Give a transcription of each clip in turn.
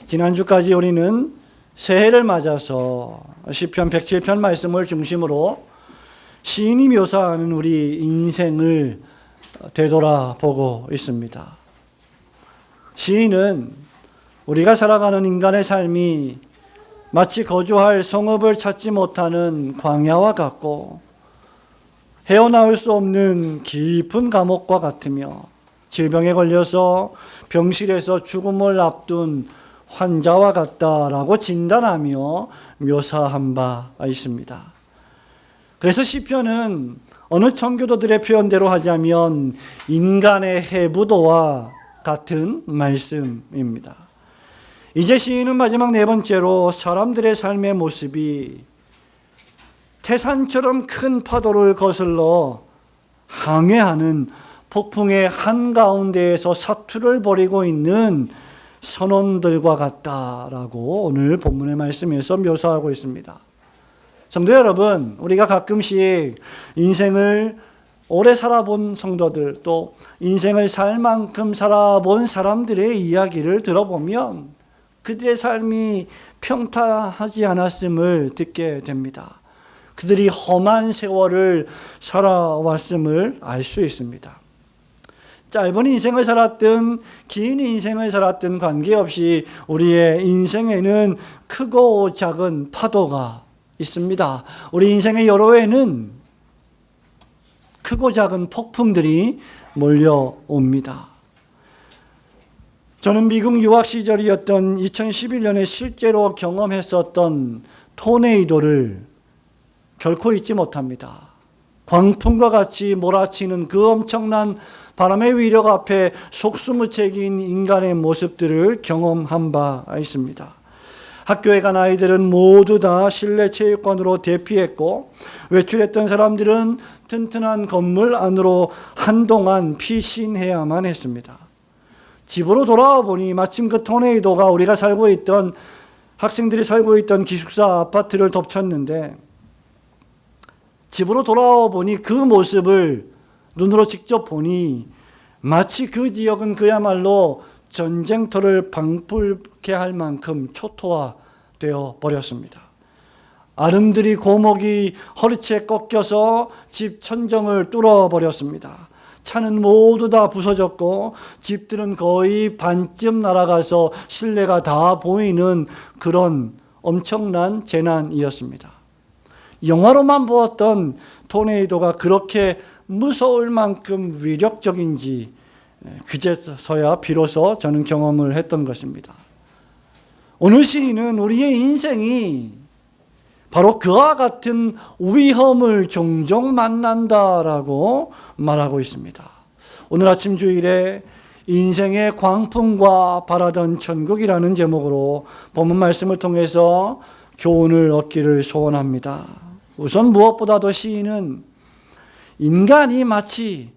지난주까지 우리는 새해를 맞아서 시편 107편 말씀을 중심으로 시인이 묘사하는 우리 인생을 되돌아보고 있습니다. 시인은 우리가 살아가는 인간의 삶이 마치 거주할 성읍을 찾지 못하는 광야와 같고 헤어나올 수 없는 깊은 감옥과 같으며 질병에 걸려서 병실에서 죽음을 앞둔 환자와 같다라고 진단하며 묘사한 바 있습니다. 그래서 시편은 어느 청교도들의 표현대로 하자면 인간의 해부도와 같은 말씀입니다. 이제 시인은 마지막 네 번째로 사람들의 삶의 모습이 태산처럼 큰 파도를 거슬러 항해하는 폭풍의 한가운데에서 사투를 벌이고 있는 선원들과 같다라고 오늘 본문의 말씀에서 묘사하고 있습니다. 성도 여러분, 우리가 가끔씩 인생을 오래 살아본 성도들, 또 인생을 살 만큼 살아본 사람들의 이야기를 들어보면 그들의 삶이 평탄하지 않았음을 듣게 됩니다. 그들이 험한 세월을 살아왔음을 알 수 있습니다. 짧은 인생을 살았든 긴 인생을 살았든 관계없이 우리의 인생에는 크고 작은 파도가 있습니다. 우리 인생의 여로에는 크고 작은 폭풍들이 몰려옵니다. 저는 미국 유학 시절이었던 2011년에 실제로 경험했었던 토네이도를 결코 잊지 못합니다. 광풍과 같이 몰아치는 그 엄청난 바람의 위력 앞에 속수무책인 인간의 모습들을 경험한 바 있습니다. 학교에 간 아이들은 모두 다 실내 체육관으로 대피했고 외출했던 사람들은 튼튼한 건물 안으로 한동안 피신해야만 했습니다. 집으로 돌아와 보니 마침 그 토네이도가 우리가 살고 있던 학생들이 살고 있던 기숙사 아파트를 덮쳤는데 집으로 돌아와 보니 그 모습을 눈으로 직접 보니 마치 그 지역은 그야말로 전쟁터를 방불케 할 만큼 초토화되어 버렸습니다. 아름드리 고목이 허리채 꺾여서 집 천정을 뚫어버렸습니다. 차는 모두 다 부서졌고 집들은 거의 반쯤 날아가서 실내가 다 보이는 그런 엄청난 재난이었습니다. 영화로만 보았던 토네이도가 그렇게 무서울 만큼 위력적인지 그제서야 비로소 저는 경험을 했던 것입니다. 오늘 시인은 우리의 인생이 바로 그와 같은 위험을 종종 만난다라고 말하고 있습니다. 오늘 아침 주일에 인생의 광풍과 바라던 천국이라는 제목으로 본문 말씀을 통해서 교훈을 얻기를 소원합니다. 우선 무엇보다도 시인은 인간이 마치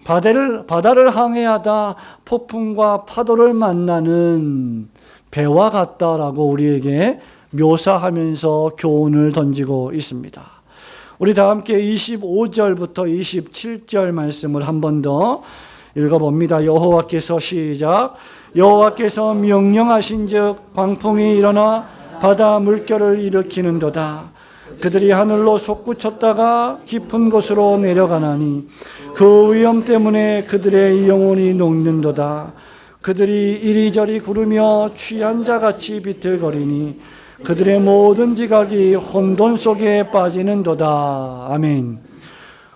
바다를 항해하다 폭풍과 파도를 만나는 배와 같다라고 우리에게 묘사하면서 교훈을 던지고 있습니다. 우리 다 함께 25절부터 27절 말씀을 한 번 더 읽어봅니다. 여호와께서 시작. 여호와께서 명령하신즉 광풍이 일어나 바다 물결을 일으키는도다. 그들이 하늘로 솟구쳤다가 깊은 곳으로 내려가나니 그 위험 때문에 그들의 영혼이 녹는도다. 그들이 이리저리 구르며 취한 자같이 비틀거리니 그들의 모든 지각이 혼돈 속에 빠지는도다. 아멘.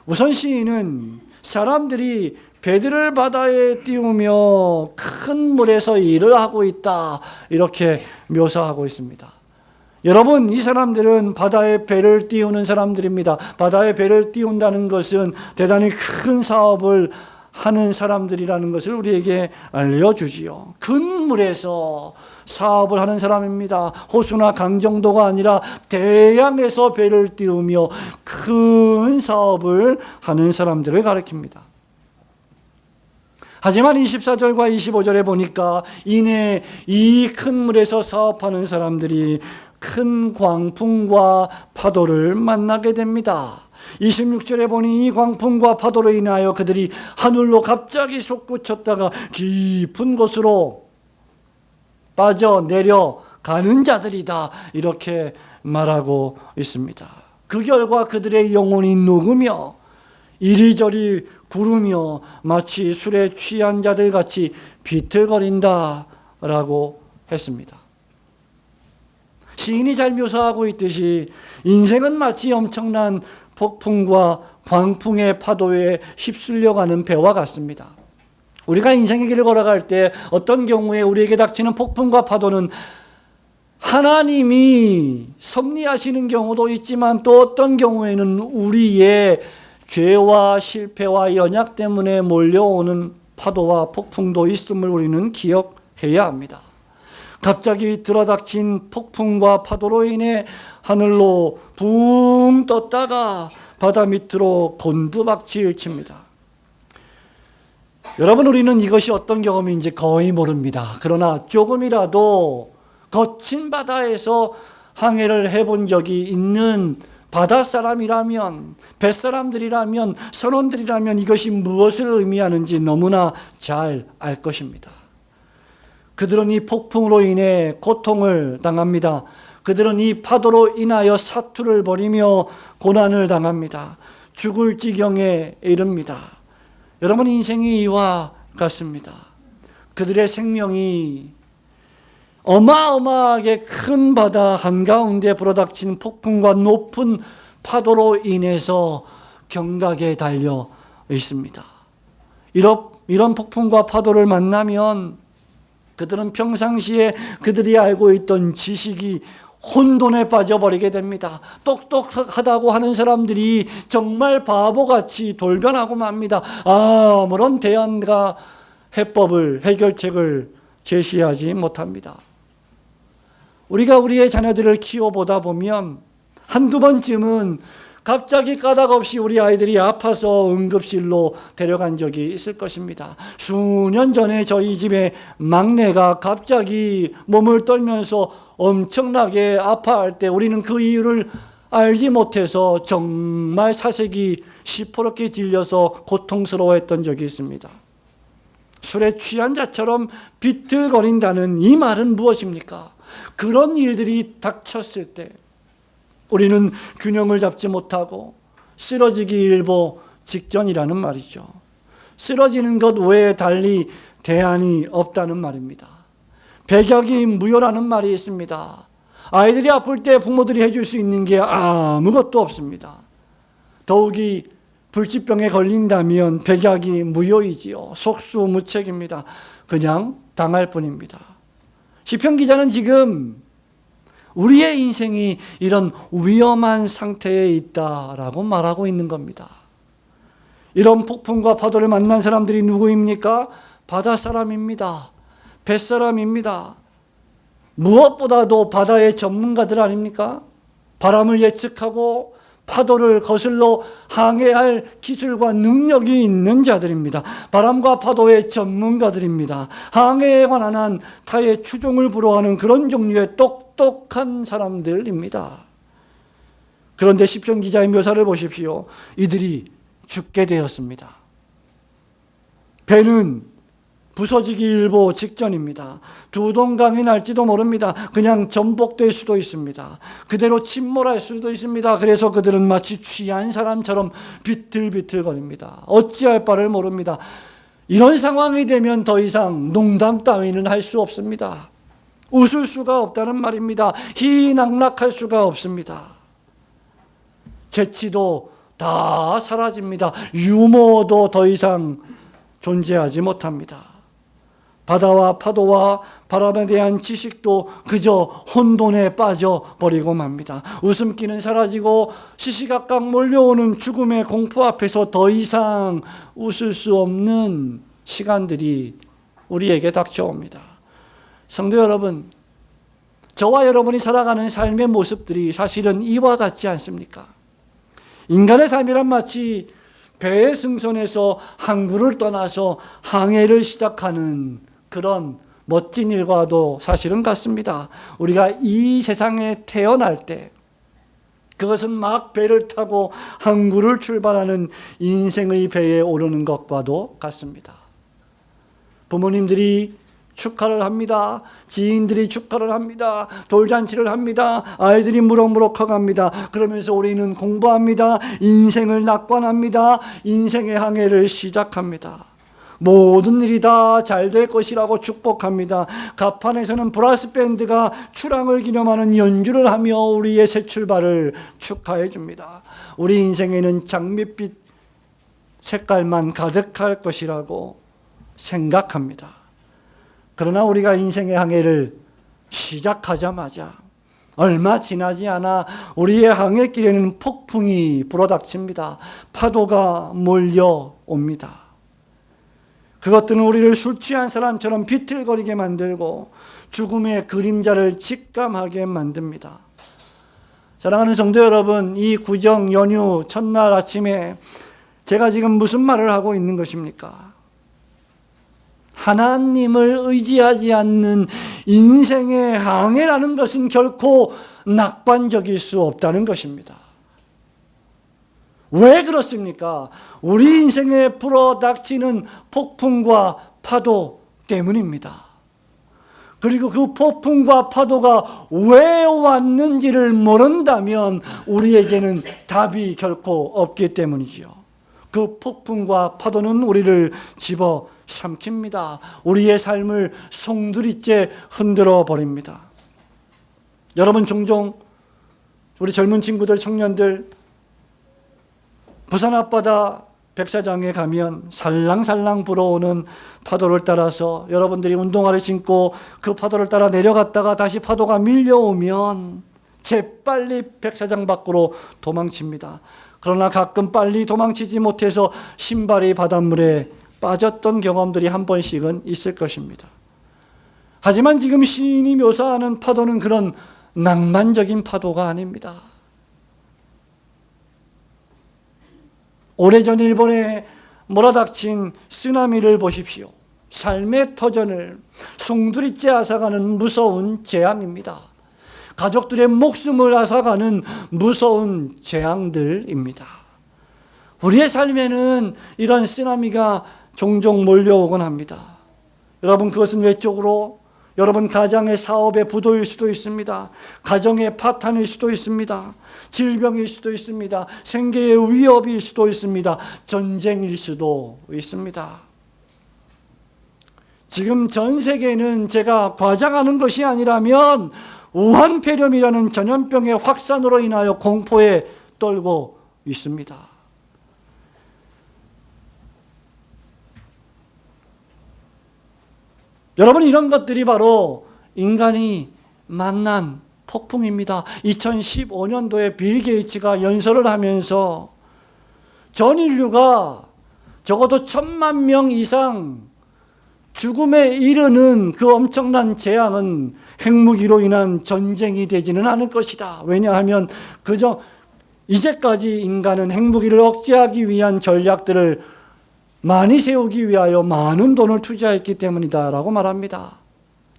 우선 시인은 사람들이 배들을 바다에 띄우며 큰 물에서 일을 하고 있다 이렇게 묘사하고 있습니다. 여러분, 이 사람들은 바다에 배를 띄우는 사람들입니다. 바다에 배를 띄운다는 것은 대단히 큰 사업을 하는 사람들이라는 것을 우리에게 알려주지요. 큰 물에서 사업을 하는 사람입니다. 호수나 강 정도가 아니라 대양에서 배를 띄우며 큰 사업을 하는 사람들을 가리킵니다. 하지만 24절과 25절에 보니까 이내 이 큰 물에서 사업하는 사람들이 큰 광풍과 파도를 만나게 됩니다. 26절에 보니 이 광풍과 파도로 인하여 그들이 하늘로 갑자기 솟구쳤다가 깊은 곳으로 빠져 내려가는 자들이다. 이렇게 말하고 있습니다. 그 결과 그들의 영혼이 녹으며 이리저리 구르며 마치 술에 취한 자들 같이 비틀거린다라고 했습니다. 시인이 잘 묘사하고 있듯이 인생은 마치 엄청난 폭풍과 광풍의 파도에 휩쓸려가는 배와 같습니다. 우리가 인생의 길을 걸어갈 때 어떤 경우에 우리에게 닥치는 폭풍과 파도는 하나님이 섭리하시는 경우도 있지만 또 어떤 경우에는 우리의 죄와 실패와 연약 때문에 몰려오는 파도와 폭풍도 있음을 우리는 기억해야 합니다. 갑자기 들어닥친 폭풍과 파도로 인해 하늘로 붕 떴다가 바다 밑으로 곤두박질 칩니다. 여러분, 우리는 이것이 어떤 경험인지 거의 모릅니다. 그러나 조금이라도 거친 바다에서 항해를 해본 적이 있는 바다 사람이라면, 뱃사람들이라면, 선원들이라면 이것이 무엇을 의미하는지 너무나 잘 알 것입니다. 그들은 이 폭풍으로 인해 고통을 당합니다. 그들은 이 파도로 인하여 사투를 벌이며 고난을 당합니다. 죽을 지경에 이릅니다. 여러분, 인생이 이와 같습니다. 그들의 생명이 어마어마하게 큰 바다 한가운데 불어닥친 폭풍과 높은 파도로 인해서 경각에 달려 있습니다. 이런 폭풍과 파도를 만나면 그들은 평상시에 그들이 알고 있던 지식이 혼돈에 빠져버리게 됩니다. 똑똑하다고 하는 사람들이 정말 바보같이 돌변하고 맙니다. 아무런 대안과 해법을, 해결책을 제시하지 못합니다. 우리가 우리의 자녀들을 키워보다 보면 한두 번쯤은 갑자기 까닭 없이 우리 아이들이 아파서 응급실로 데려간 적이 있을 것입니다. 수년 전에 저희 집의 막내가 갑자기 몸을 떨면서 엄청나게 아파할 때 우리는 그 이유를 알지 못해서 정말 사색이 시퍼렇게 질려서 고통스러워했던 적이 있습니다. 술에 취한 자처럼 비틀거린다는 이 말은 무엇입니까? 그런 일들이 닥쳤을 때 우리는 균형을 잡지 못하고 쓰러지기 일보 직전이라는 말이죠. 쓰러지는 것 외에 달리 대안이 없다는 말입니다. 백약이 무효라는 말이 있습니다. 아이들이 아플 때 부모들이 해줄 수 있는 게 아무것도 없습니다. 더욱이 불치병에 걸린다면 백약이 무효이지요. 속수무책입니다. 그냥 당할 뿐입니다. 시편 기자는 지금 우리의 인생이 이런 위험한 상태에 있다라고 말하고 있는 겁니다. 이런 폭풍과 파도를 만난 사람들이 누구입니까? 바다 사람입니다. 뱃사람입니다. 무엇보다도 바다의 전문가들 아닙니까? 바람을 예측하고 파도를 거슬러 항해할 기술과 능력이 있는 자들입니다. 바람과 파도의 전문가들입니다. 항해에 관한 한 타의 추종을 불허하는 그런 종류의 똑똑한 사람들입니다. 그런데 시편 기자의 묘사를 보십시오. 이들이 죽게 되었습니다. 배는 부서지기 일보 직전입니다. 두 동강이 날지도 모릅니다. 그냥 전복될 수도 있습니다. 그대로 침몰할 수도 있습니다. 그래서 그들은 마치 취한 사람처럼 비틀비틀거립니다. 어찌할 바를 모릅니다. 이런 상황이 되면 더 이상 농담 따위는 할 수 없습니다. 웃을 수가 없다는 말입니다. 희낙락할 수가 없습니다. 재치도 다 사라집니다. 유머도 더 이상 존재하지 못합니다. 바다와 파도와 바람에 대한 지식도 그저 혼돈에 빠져버리고 맙니다. 웃음기는 사라지고 시시각각 몰려오는 죽음의 공포 앞에서 더 이상 웃을 수 없는 시간들이 우리에게 닥쳐옵니다. 성도 여러분, 저와 여러분이 살아가는 삶의 모습들이 사실은 이와 같지 않습니까? 인간의 삶이란 마치 배의 승선에서 항구를 떠나서 항해를 시작하는 그런 멋진 일과도 사실은 같습니다. 우리가 이 세상에 태어날 때 그것은 막 배를 타고 항구를 출발하는 인생의 배에 오르는 것과도 같습니다. 부모님들이 축하를 합니다. 지인들이 축하를 합니다. 돌잔치를 합니다. 아이들이 무럭무럭 커갑니다. 그러면서 우리는 공부합니다. 인생을 낙관합니다. 인생의 항해를 시작합니다. 모든 일이 다 잘 될 것이라고 축복합니다. 가판에서는 브라스 밴드가 출항을 기념하는 연주를 하며 우리의 새 출발을 축하해 줍니다. 우리 인생에는 장밋빛 색깔만 가득할 것이라고 생각합니다. 그러나 우리가 인생의 항해를 시작하자마자 얼마 지나지 않아 우리의 항해길에는 폭풍이 불어닥칩니다. 파도가 몰려옵니다. 그것들은 우리를 술 취한 사람처럼 비틀거리게 만들고 죽음의 그림자를 직감하게 만듭니다. 사랑하는 성도 여러분, 이 구정 연휴 첫날 아침에 제가 지금 무슨 말을 하고 있는 것입니까? 하나님을 의지하지 않는 인생의 항해라는 것은 결코 낙관적일 수 없다는 것입니다. 왜 그렇습니까? 우리 인생에 불어닥치는 폭풍과 파도 때문입니다. 그리고 그 폭풍과 파도가 왜 왔는지를 모른다면 우리에게는 답이 결코 없기 때문이지요. 그 폭풍과 파도는 우리를 집어삼킵니다. 우리의 삶을 송두리째 흔들어 버립니다. 여러분, 종종 우리 젊은 친구들, 청년들 부산 앞바다 백사장에 가면 살랑살랑 불어오는 파도를 따라서 여러분들이 운동화를 신고 그 파도를 따라 내려갔다가 다시 파도가 밀려오면 재빨리 백사장 밖으로 도망칩니다. 그러나 가끔 빨리 도망치지 못해서 신발이 바닷물에 빠졌던 경험들이 한 번씩은 있을 것입니다. 하지만 지금 시인이 묘사하는 파도는 그런 낭만적인 파도가 아닙니다. 오래전 일본에 몰아닥친 쓰나미를 보십시오. 삶의 터전을 송두리째 앗아가는 무서운 재앙입니다. 가족들의 목숨을 앗아가는 무서운 재앙들입니다. 우리의 삶에는 이런 쓰나미가 종종 몰려오곤 합니다. 여러분, 그것은 외적으로 여러분 가정의 사업의 부도일 수도 있습니다. 가정의 파탄일 수도 있습니다. 질병일 수도 있습니다. 생계의 위협일 수도 있습니다. 전쟁일 수도 있습니다. 지금 전 세계는 제가 과장하는 것이 아니라면 우한폐렴이라는 전염병의 확산으로 인하여 공포에 떨고 있습니다. 여러분, 이런 것들이 바로 인간이 만난 폭풍입니다. 2015년도에 빌 게이츠가 연설을 하면서 전 인류가 적어도 1,000만 명 이상 죽음에 이르는 그 엄청난 재앙은 핵무기로 인한 전쟁이 되지는 않을 것이다. 왜냐하면 그저 이제까지 인간은 핵무기를 억제하기 위한 전략들을 많이 세우기 위하여 많은 돈을 투자했기 때문이다 라고 말합니다.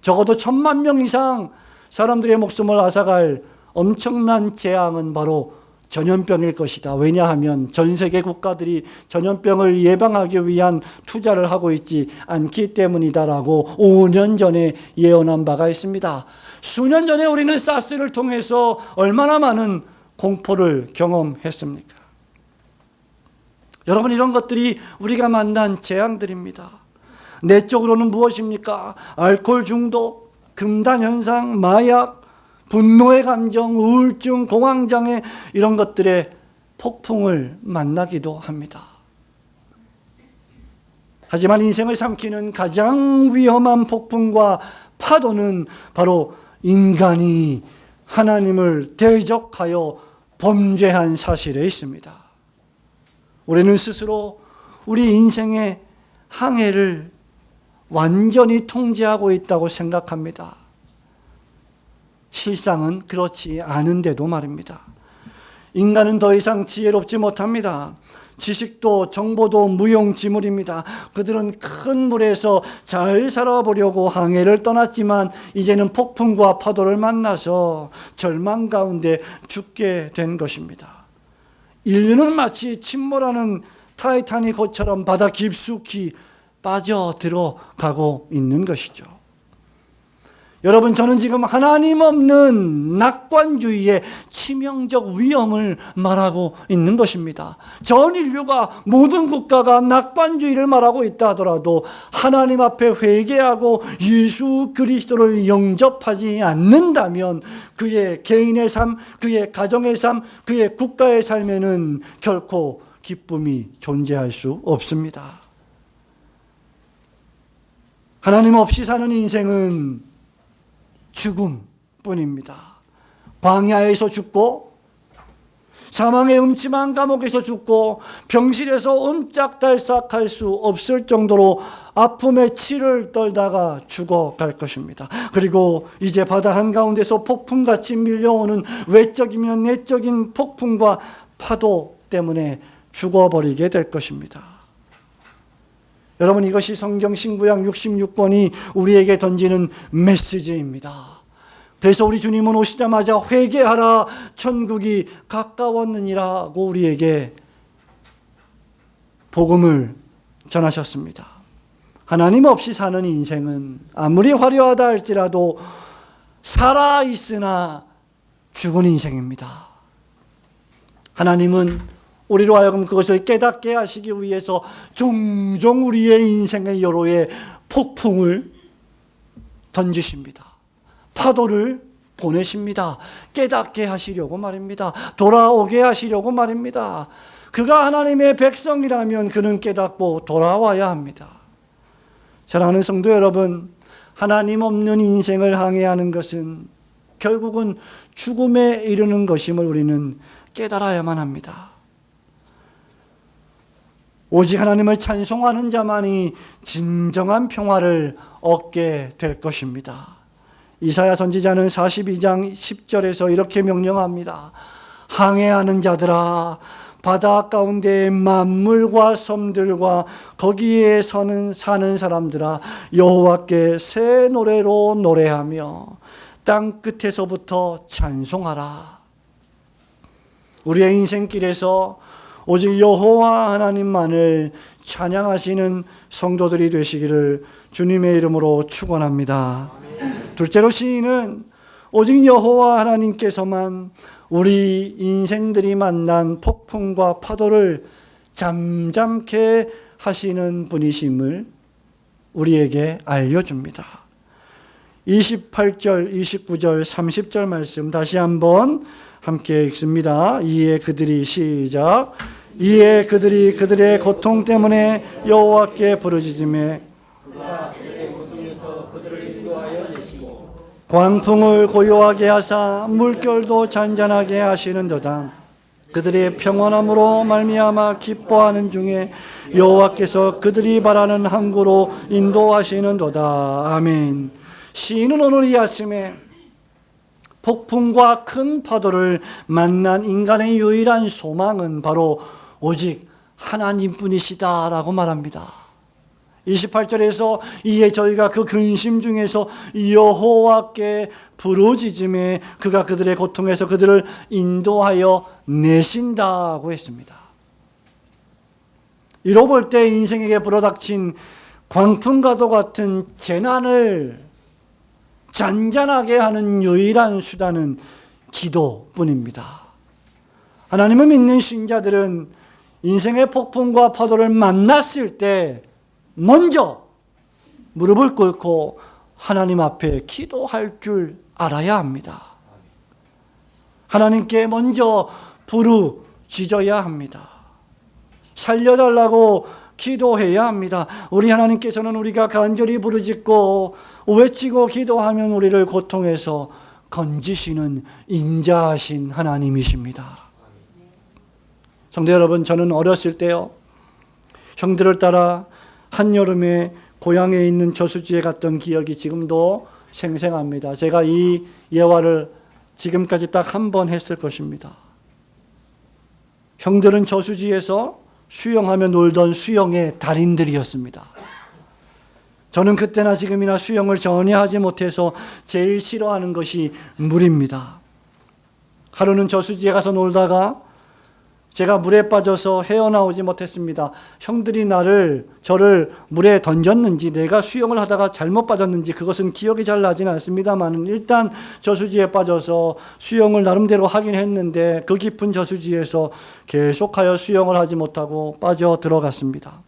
적어도 1,000만 명 이상 사람들의 목숨을 앗아갈 엄청난 재앙은 바로 전염병일 것이다. 왜냐하면 전 세계 국가들이 전염병을 예방하기 위한 투자를 하고 있지 않기 때문이다라고 5년 전에 예언한 바가 있습니다. 수년 전에 우리는 사스를 통해서 얼마나 많은 공포를 경험했습니까? 여러분, 이런 것들이 우리가 만난 재앙들입니다. 내적으로는 무엇입니까? 알코올 중독, 금단 현상, 마약, 분노의 감정, 우울증, 공황장애, 이런 것들의 폭풍을 만나기도 합니다. 하지만 인생을 삼키는 가장 위험한 폭풍과 파도는 바로 인간이 하나님을 대적하여 범죄한 사실에 있습니다. 우리는 스스로 우리 인생의 항해를 완전히 통제하고 있다고 생각합니다. 실상은 그렇지 않은데도 말입니다. 인간은 더 이상 지혜롭지 못합니다. 지식도 정보도 무용지물입니다. 그들은 큰 물에서 잘 살아보려고 항해를 떠났지만 이제는 폭풍과 파도를 만나서 절망 가운데 죽게 된 것입니다. 인류는 마치 침몰하는 타이타닉호처럼 바다 깊숙이 빠져 들어가고 있는 것이죠. 여러분, 저는 지금 하나님 없는 낙관주의의 치명적 위험을 말하고 있는 것입니다. 전 인류가, 모든 국가가 낙관주의를 말하고 있다 하더라도 하나님 앞에 회개하고 예수 그리스도를 영접하지 않는다면 그의 개인의 삶, 그의 가정의 삶, 그의 국가의 삶에는 결코 기쁨이 존재할 수 없습니다. 하나님 없이 사는 인생은 죽음뿐입니다. 광야에서 죽고, 사망의 음침한 감옥에서 죽고, 병실에서 옴짝달싹할 수 없을 정도로 아픔의 치를 떨다가 죽어갈 것입니다. 그리고 이제 바다 한가운데서 폭풍같이 밀려오는 외적이며 내적인 폭풍과 파도 때문에 죽어버리게 될 것입니다. 여러분, 이것이 성경 신구약 66권이 우리에게 던지는 메시지입니다. 그래서 우리 주님은 오시자마자 회개하라, 천국이 가까웠느니라고 우리에게 복음을 전하셨습니다. 하나님 없이 사는 인생은 아무리 화려하다 할지라도 살아있으나 죽은 인생입니다. 하나님은 우리로 하여금 그것을 깨닫게 하시기 위해서 종종 우리의 인생의 여로에 폭풍을 던지십니다. 파도를 보내십니다. 깨닫게 하시려고 말입니다. 돌아오게 하시려고 말입니다. 그가 하나님의 백성이라면 그는 깨닫고 돌아와야 합니다. 사랑하는 성도 여러분, 하나님 없는 인생을 항해하는 것은 결국은 죽음에 이르는 것임을 우리는 깨달아야만 합니다. 오직 하나님을 찬송하는 자만이 진정한 평화를 얻게 될 것입니다. 이사야 선지자는 42장 10절에서 이렇게 명령합니다. 항해하는 자들아, 바다 가운데의 만물과 섬들과 거기에 사는 사람들아, 여호와께 새 노래로 노래하며 땅 끝에서부터 찬송하라. 우리의 인생길에서 오직 여호와 하나님만을 찬양하시는 성도들이 되시기를 주님의 이름으로 축원합니다. 둘째로 시인은 오직 여호와 하나님께서만 우리 인생들이 만난 폭풍과 파도를 잠잠케 하시는 분이심을 우리에게 알려줍니다. 28절, 29절, 30절 말씀 다시 한번 함께 읽습니다. 이에 그들이 시작. 이에 그들이 그들의 고통 때문에 여호와께 부르짖으며 광풍을 고요하게 하사 물결도 잔잔하게 하시는도다. 그들의 평안함으로 말미암아 기뻐하는 중에 여호와께서 그들이 바라는 항구로 인도하시는도다. 아멘. 시인은 오늘 이 아침에 폭풍과 큰 파도를 만난 인간의 유일한 소망은 바로 오직 하나님뿐이시다라고 말합니다. 28절에서 이에 저희가 그 근심 중에서 여호와께 부르짖음에 그가 그들의 고통에서 그들을 인도하여 내신다고 했습니다. 이로 볼 때 인생에게 불어닥친 광풍과도 같은 재난을 잔잔하게 하는 유일한 수단은 기도뿐입니다. 하나님을 믿는 신자들은 인생의 폭풍과 파도를 만났을 때 먼저 무릎을 꿇고 하나님 앞에 기도할 줄 알아야 합니다. 하나님께 먼저 부르짖어야 합니다. 살려달라고 기도해야 합니다. 우리 하나님께서는 우리가 간절히 부르짖고 외치고 기도하면 우리를 고통에서 건지시는 인자하신 하나님이십니다. 성도 여러분, 저는 어렸을 때요, 형들을 따라 한여름에 고향에 있는 저수지에 갔던 기억이 지금도 생생합니다. 제가 이 예화를 지금까지 딱 한 번 했을 것입니다. 형들은 저수지에서 수영하며 놀던 수영의 달인들이었습니다. 저는 그때나 지금이나 수영을 전혀 하지 못해서 제일 싫어하는 것이 물입니다. 하루는 저수지에 가서 놀다가 제가 물에 빠져서 헤어나오지 못했습니다. 형들이 저를 물에 던졌는지 내가 수영을 하다가 잘못 빠졌는지 그것은 기억이 잘 나지는 않습니다만 일단 저수지에 빠져서 수영을 나름대로 하긴 했는데 그 깊은 저수지에서 계속하여 수영을 하지 못하고 빠져 들어갔습니다.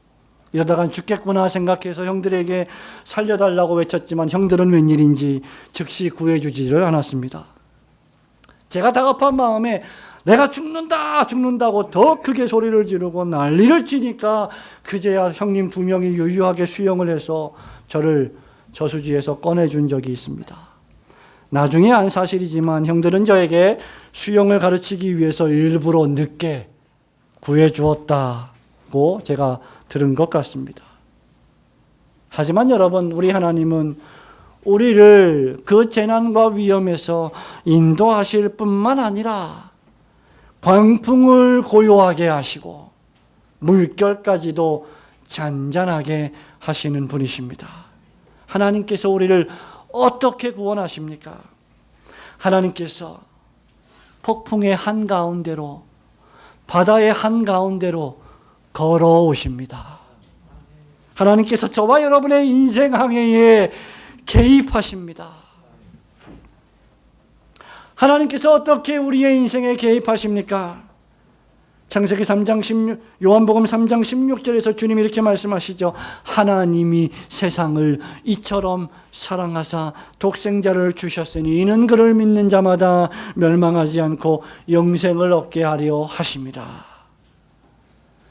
이러다간 죽겠구나 생각해서 형들에게 살려달라고 외쳤지만 형들은 웬일인지 즉시 구해주지를 않았습니다. 제가 다급한 마음에 내가 죽는다고 더 크게 소리를 지르고 난리를 치니까 그제야 형님 2명이 유유하게 수영을 해서 저를 저수지에서 꺼내준 적이 있습니다. 나중에 안 사실이지만 형들은 저에게 수영을 가르치기 위해서 일부러 늦게 구해주었다고 제가 들은 것 같습니다. 하지만 여러분, 우리 하나님은 우리를 그 재난과 위험에서 인도하실 뿐만 아니라 광풍을 고요하게 하시고 물결까지도 잔잔하게 하시는 분이십니다. 하나님께서 우리를 어떻게 구원하십니까? 하나님께서 폭풍의 한가운데로, 바다의 한가운데로 걸어오십니다. 하나님께서 저와 여러분의 인생 항해에 개입하십니다. 하나님께서 어떻게 우리의 인생에 개입하십니까? 창세기 3장 요한복음 3장 16절에서 주님이 이렇게 말씀하시죠. 하나님이 세상을 이처럼 사랑하사 독생자를 주셨으니 이는 그를 믿는 자마다 멸망하지 않고 영생을 얻게 하려 하십니다.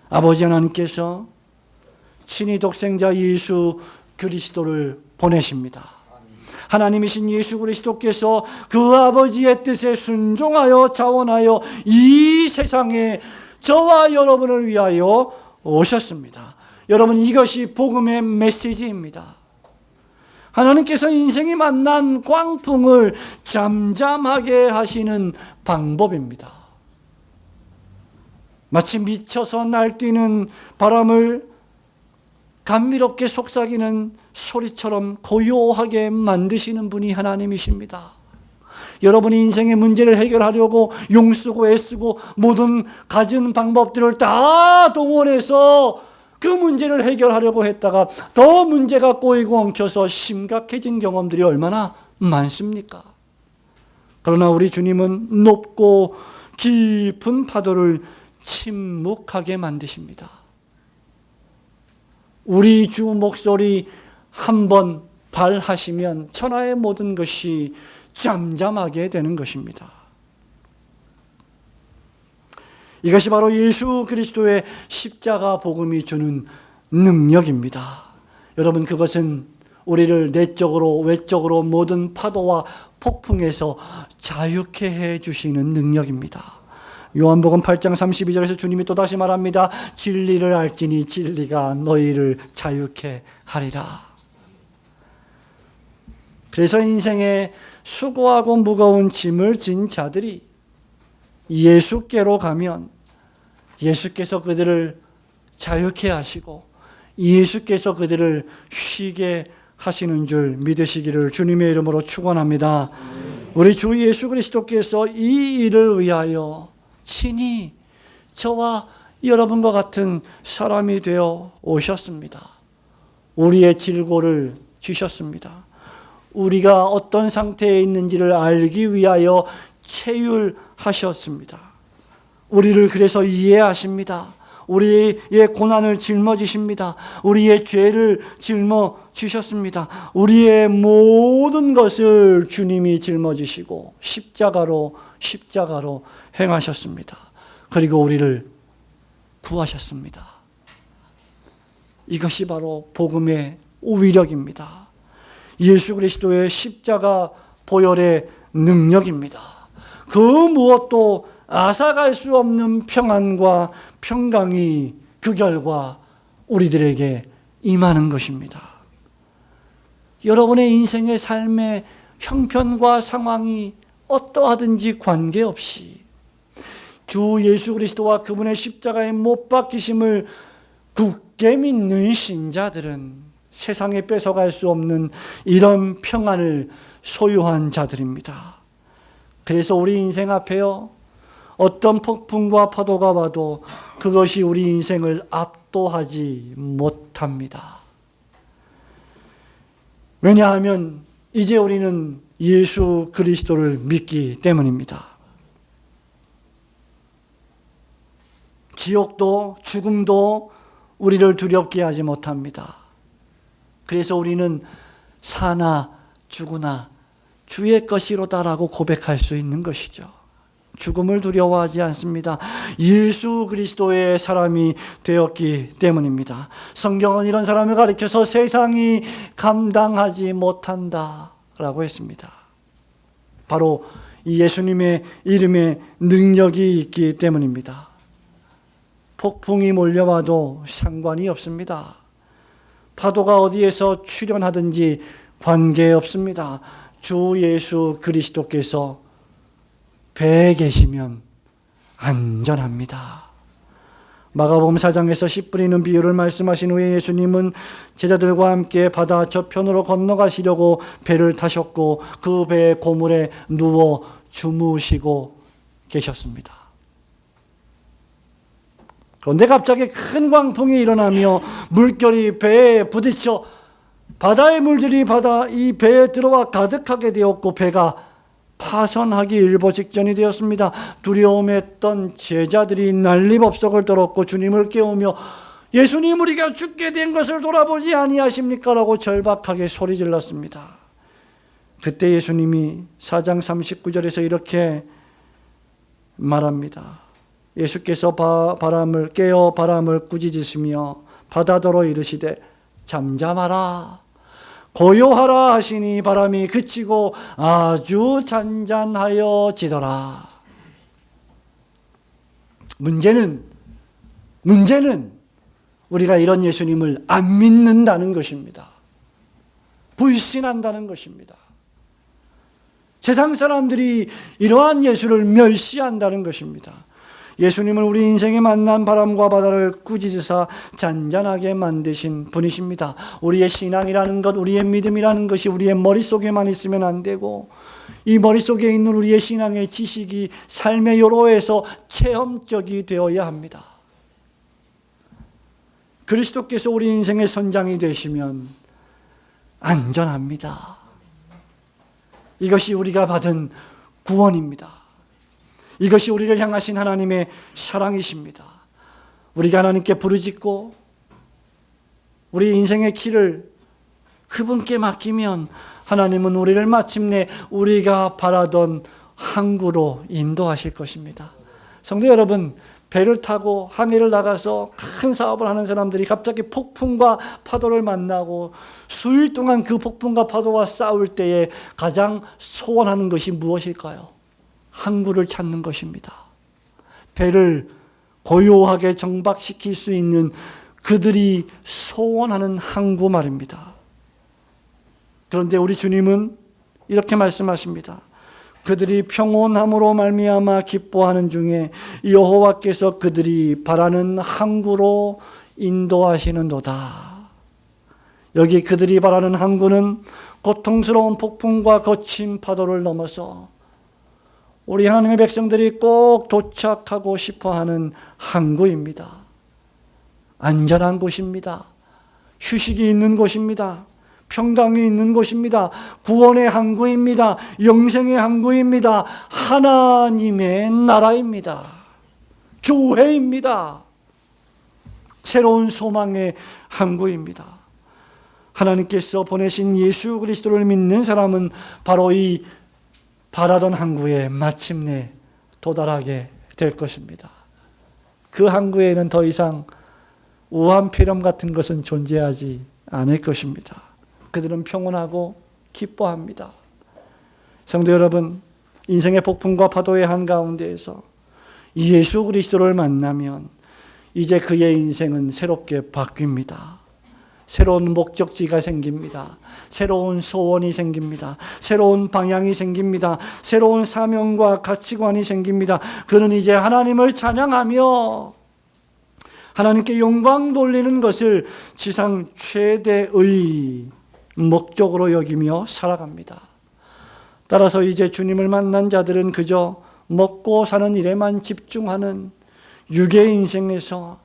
아버지 하나님께서 친히 독생자 예수 그리스도를 보내십니다. 하나님이신 예수 그리스도께서 그 아버지의 뜻에 순종하여 자원하여 이 세상에 저와 여러분을 위하여 오셨습니다. 여러분, 이것이 복음의 메시지입니다. 하나님께서 인생이 만난 광풍을 잠잠하게 하시는 방법입니다. 마치 미쳐서 날뛰는 바람을 감미롭게 속삭이는 소리처럼 고요하게 만드시는 분이 하나님이십니다. 여러분이 인생의 문제를 해결하려고 용쓰고 애쓰고 모든 가진 방법들을 다 동원해서 그 문제를 해결하려고 했다가 더 문제가 꼬이고 엉켜서 심각해진 경험들이 얼마나 많습니까? 그러나 우리 주님은 높고 깊은 파도를 침묵하게 만드십니다. 우리 주 목소리 한번 발하시면 천하의 모든 것이 잠잠하게 되는 것입니다. 이것이 바로 예수 그리스도의 십자가 복음이 주는 능력입니다. 여러분, 그것은 우리를 내적으로 외적으로 모든 파도와 폭풍에서 자유케 해주시는 능력입니다. 요한복음 8장 32절에서 주님이 또다시 말합니다. 진리를 알지니 진리가 너희를 자유케 하리라. 그래서 인생에 수고하고 무거운 짐을 진 자들이 예수께로 가면 예수께서 그들을 자유케 하시고 예수께서 그들을 쉬게 하시는 줄 믿으시기를 주님의 이름으로 축원합니다. 우리 주 예수 그리스도께서 이 일을 위하여 친히 저와 여러분과 같은 사람이 되어 오셨습니다. 우리의 질고를 지셨습니다. 우리가 어떤 상태에 있는지를 알기 위하여 체휼하셨습니다. 우리를 그래서 이해하십니다. 우리의 고난을 짊어지십니다. 우리의 죄를 짊어지셨습니다. 우리의 모든 것을 주님이 짊어지시고 십자가로 행하셨습니다. 그리고 우리를 구하셨습니다. 이것이 바로 복음의 위력입니다. 예수 그리스도의 십자가 보혈의 능력입니다. 그 무엇도 앗아갈 수 없는 평안과 평강이 그 결과 우리들에게 임하는 것입니다. 여러분의 인생의 삶의 형편과 상황이 어떠하든지 관계없이 주 예수 그리스도와 그분의 십자가에 못 박히심을 굳게 믿는 신자들은 세상에 뺏어갈 수 없는 이런 평안을 소유한 자들입니다. 그래서 우리 인생 앞에요, 어떤 폭풍과 파도가 와도 그것이 우리 인생을 압도하지 못합니다. 왜냐하면 이제 우리는 예수 그리스도를 믿기 때문입니다. 지옥도 죽음도 우리를 두렵게 하지 못합니다. 그래서 우리는 사나 죽으나 주의 것이로다라고 고백할 수 있는 것이죠. 죽음을 두려워하지 않습니다. 예수 그리스도의 사람이 되었기 때문입니다. 성경은 이런 사람을 가리켜서 세상이 감당하지 못한다라고 했습니다. 바로 이 예수님의 이름에 능력이 있기 때문입니다. 폭풍이 몰려와도 상관이 없습니다. 파도가 어디에서 출현하든지 관계없습니다. 주 예수 그리스도께서 배에 계시면 안전합니다. 마가복음 4장에서 씨 뿌리는 비유를 말씀하신 후에 예수님은 제자들과 함께 바다 저편으로 건너가시려고 배를 타셨고 그 배의 고물에 누워 주무시고 계셨습니다. 그런데 갑자기 큰 광풍이 일어나며 물결이 배에 부딪혀 바다의 물들이 이 배에 들어와 가득하게 되었고 배가 파선하기 일보 직전이 되었습니다. 두려움에 떤 제자들이 난리법석을 떨었고 주님을 깨우며 예수님 우리가 죽게 된 것을 돌아보지 아니하십니까? 라고 절박하게 소리질렀습니다. 그때 예수님이 4장 39절에서 이렇게 말합니다. 예수께서 깨어 바람을 꾸짖으시며 바다더러 이르시되 잠잠하라 고요하라 하시니 바람이 그치고 아주 잔잔하여지더라. 문제는 우리가 이런 예수님을 안 믿는다는 것입니다. 불신한다는 것입니다. 세상 사람들이 이러한 예수를 멸시한다는 것입니다. 예수님은 우리 인생에 만난 바람과 바다를 꾸짖으사 잔잔하게 만드신 분이십니다. 우리의 신앙이라는 것, 우리의 믿음이라는 것이 우리의 머릿속에만 있으면 안 되고 이 머릿속에 있는 우리의 신앙의 지식이 삶의 요로에서 체험적이 되어야 합니다. 그리스도께서 우리 인생의 선장이 되시면 안전합니다. 이것이 우리가 받은 구원입니다. 이것이 우리를 향하신 하나님의 사랑이십니다. 우리가 하나님께 부르짖고 우리 인생의 길을 그분께 맡기면 하나님은 우리를 마침내 우리가 바라던 항구로 인도하실 것입니다. 성도 여러분, 배를 타고 항해를 나가서 큰 사업을 하는 사람들이 갑자기 폭풍과 파도를 만나고 수일 동안 그 폭풍과 파도와 싸울 때에 가장 소원하는 것이 무엇일까요? 항구를 찾는 것입니다. 배를 고요하게 정박시킬 수 있는 그들이 소원하는 항구 말입니다. 그런데 우리 주님은 이렇게 말씀하십니다. 그들이 평온함으로 말미암아 기뻐하는 중에 여호와께서 그들이 바라는 항구로 인도하시는도다. 여기 그들이 바라는 항구는 고통스러운 폭풍과 거친 파도를 넘어서 우리 하나님의 백성들이 꼭 도착하고 싶어하는 항구입니다. 안전한 곳입니다. 휴식이 있는 곳입니다. 평강이 있는 곳입니다. 구원의 항구입니다. 영생의 항구입니다. 하나님의 나라입니다. 교회입니다. 새로운 소망의 항구입니다. 하나님께서 보내신 예수 그리스도를 믿는 사람은 바로 이 바라던 항구에 마침내 도달하게 될 것입니다. 그 항구에는 더 이상 우한 폐렴 같은 것은 존재하지 않을 것입니다. 그들은 평온하고 기뻐합니다. 성도 여러분, 인생의 폭풍과 파도의 한가운데에서 예수 그리스도를 만나면 이제 그의 인생은 새롭게 바뀝니다. 새로운 목적지가 생깁니다. 새로운 소원이 생깁니다. 새로운 방향이 생깁니다. 새로운 사명과 가치관이 생깁니다. 그는 이제 하나님을 찬양하며 하나님께 영광 돌리는 것을 지상 최대의 목적으로 여기며 살아갑니다. 따라서 이제 주님을 만난 자들은 그저 먹고 사는 일에만 집중하는 육의 인생에서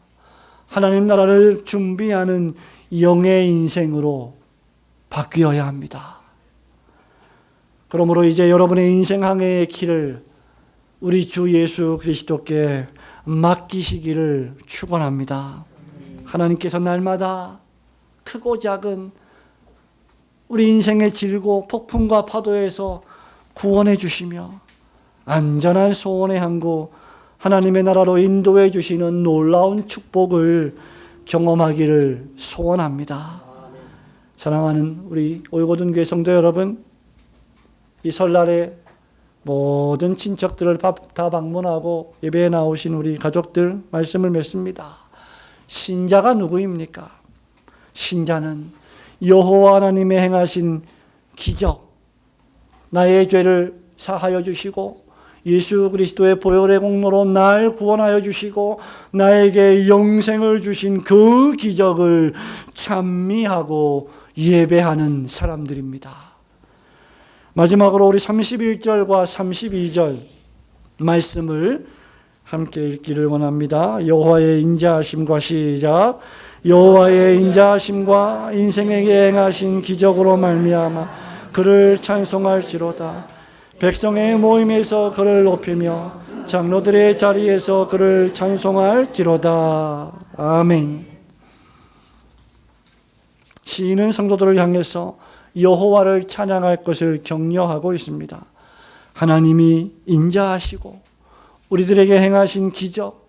하나님 나라를 준비하는 영의 인생으로 바뀌어야 합니다. 그러므로 이제 여러분의 인생 항해의 길을 우리 주 예수 그리스도께 맡기시기를 축원합니다. 하나님께서 날마다 크고 작은 우리 인생의 질고 폭풍과 파도에서 구원해 주시며 안전한 소원의 항구 하나님의 나라로 인도해 주시는 놀라운 축복을 경험하기를 소원합니다. 사랑하는 우리 올고든 교회 성도 여러분, 이 설날에 모든 친척들을 다 방문하고 예배에 나오신 우리 가족들 말씀을 맺습니다. 신자가 누구입니까? 신자는 여호와 하나님의 행하신 기적, 나의 죄를 사하여 주시고 예수 그리스도의 보혈의 공로로 날 구원하여 주시고 나에게 영생을 주신 그 기적을 찬미하고 예배하는 사람들입니다. 마지막으로 우리 31절과 32절 말씀을 함께 읽기를 원합니다. 여호와의 인자하심과 시작. 여호와의 인자하심과 인생에게 행하신 기적으로 말미암아 그를 찬송할지로다. 백성의 모임에서 그를 높이며 장로들의 자리에서 그를 찬송할지로다. 아멘. 시인은 성도들을 향해서 여호와를 찬양할 것을 격려하고 있습니다. 하나님이 인자하시고 우리들에게 행하신 기적,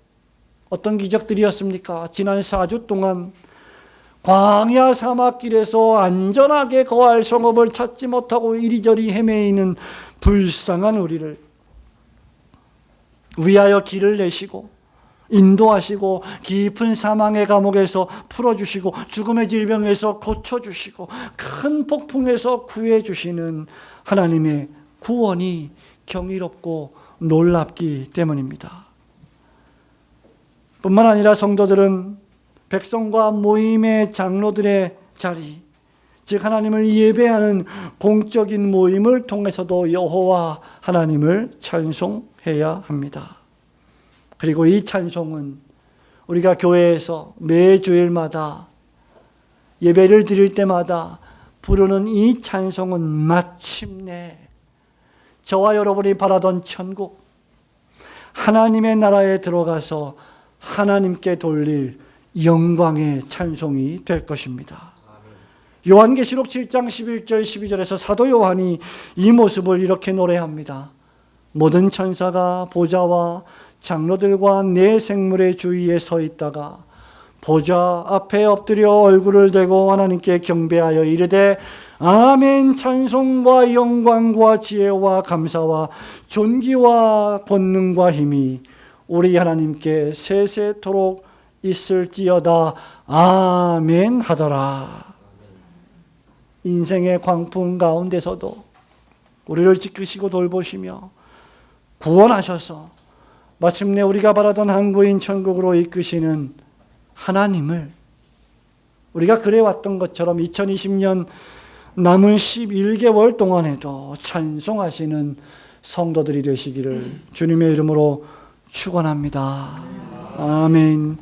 어떤 기적들이었습니까? 지난 4주 동안 광야 사막길에서 안전하게 거할 성읍을 찾지 못하고 이리저리 헤매이는 불쌍한 우리를 위하여 길을 내시고 인도하시고 깊은 사망의 감옥에서 풀어주시고 죽음의 질병에서 고쳐주시고 큰 폭풍에서 구해주시는 하나님의 구원이 경이롭고 놀랍기 때문입니다. 뿐만 아니라 성도들은 백성과 모임의 장로들의 자리, 즉 하나님을 예배하는 공적인 모임을 통해서도 여호와 하나님을 찬송해야 합니다. 그리고 이 찬송은 우리가 교회에서 매 주일마다 예배를 드릴 때마다 부르는 이 찬송은 마침내 저와 여러분이 바라던 천국, 하나님의 나라에 들어가서 하나님께 돌릴 영광의 찬송이 될 것입니다. 요한계시록 7장 11절 12절에서 사도 요한이 이 모습을 이렇게 노래합니다. 모든 천사가 보좌와 장로들과 네 생물의 주위에 서 있다가 보좌 앞에 엎드려 얼굴을 대고 하나님께 경배하여 이르되 아멘. 찬송과 영광과 지혜와 감사와 존귀와 권능과 힘이 우리 하나님께 세세토록 있을지어다. 아멘 하더라. 인생의 광풍 가운데서도 우리를 지키시고 돌보시며 구원하셔서 마침내 우리가 바라던 항구인 천국으로 이끄시는 하나님을 우리가 그래왔던 것처럼 2020년 남은 11개월 동안에도 찬송하시는 성도들이 되시기를 주님의 이름으로 축원합니다. 아멘.